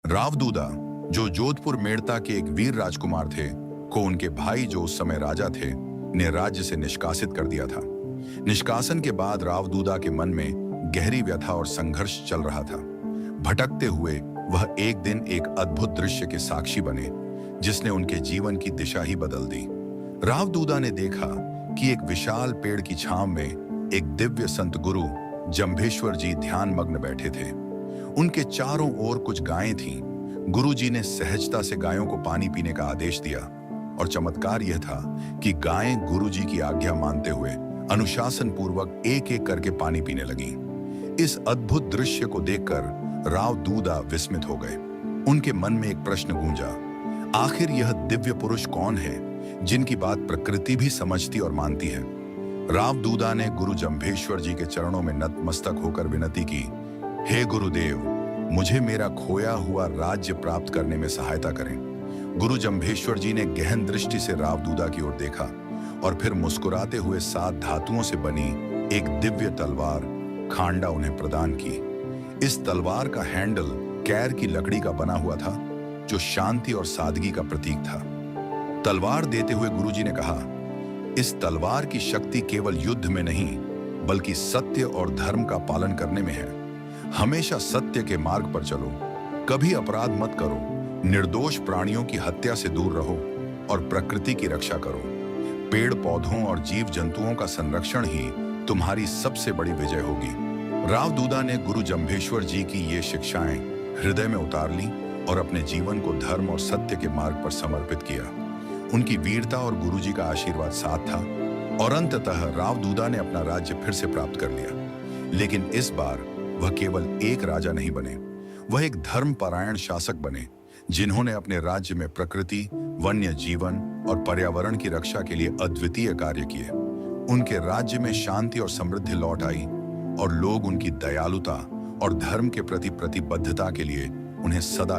रावदूदा, जो जोधपुर मेड़ता के एक वीर राजकुमार थे, को उनके भाई जो उस समय राजा थे, ने राज्य से निष्कासित कर दिया था। निष्कासन के बाद रावदूदा के मन में गहरी व्यथा और संघर्ष चल रहा था। भटकते हुए वह एक दिन एक अद्भुत दृश्य के साक्षी बने, जिसने उनके जीवन की दिशा ही बदल दी। रावदूदा ने देखा कि एक विशाल पेड़ की छांव में एक दिव्य संत गुरु जंभेश्वर जी ध्यान मग्न बैठे थे। उनके चारों ओर कुछ गायें थीं। गुरुजी ने सहजता से गायों को पानी पीने का आदेश दिया और चमत्कार यह था कि गायें गुरुजी की आज्ञा मानते हुए अनुशासन पूर्वक एक एक करके पानी पीने लगीं। इस अद्भुत दृश्य को देखकर रावदूदा विस्मित हो गए। उनके मन में एक प्रश्न गूंजा, आखिर यह दिव्य पुरुष कौन है जिनकी बात प्रकृति भी समझती और मानती है? रावदूदा ने गुरु जंभेश्वर जी के चरणों में नतमस्तक होकर विनती की, हे गुरुदेव, मुझे मेरा खोया हुआ राज्य प्राप्त करने में सहायता करें। गुरु जंभेश्वर जी ने गहन दृष्टि से रावदूदा की ओर देखा और फिर मुस्कुराते हुए 7 धातुओं से बनी एक दिव्य तलवार खांडा उन्हें प्रदान की। इस तलवार का हैंडल कैर की लकड़ी का बना हुआ था, जो शांति और सादगी का प्रतीक था। तलवार देते हुए गुरुजी ने कहा, इस तलवार की शक्ति केवल युद्ध में नहीं, बल्कि सत्य और धर्म का पालन करने में है। हमेशा सत्य के मार्ग पर चलो, कभी अपराध मत करो, निर्दोष प्राणियों की हत्या से दूर रहो और प्रकृति की रक्षा करो। पेड़ पौधों और जीव जंतुओं का संरक्षण ही तुम्हारी सबसे बड़ी विजय होगी। रावदूदा ने गुरु जंभेश्वर जी की ये शिक्षाएं हृदय में उतार ली और अपने जीवन को धर्म और सत्य के मार्ग पर समर्पित किया। उनकी वीरता और गुरुजी का आशीर्वाद साथ था और अंततः रावदूदा ने अपना राज्य फिर से प्राप्त कर लिया। लेकिन इस बार वह केवल एक राजा नहीं बने, वह एक धर्मपरायण शासक बने, जिन्होंने अपने राज्य में प्रकृति, वन्य जीवन और पर्यावरण की रक्षा के लिए अद्वितीय कार्य किए। उनके राज्य में शांति और समृद्धि लौट आई और लोग उनकी दयालुता और धर्म के प्रति प्रतिबद्धता के लिए उन्हें सदा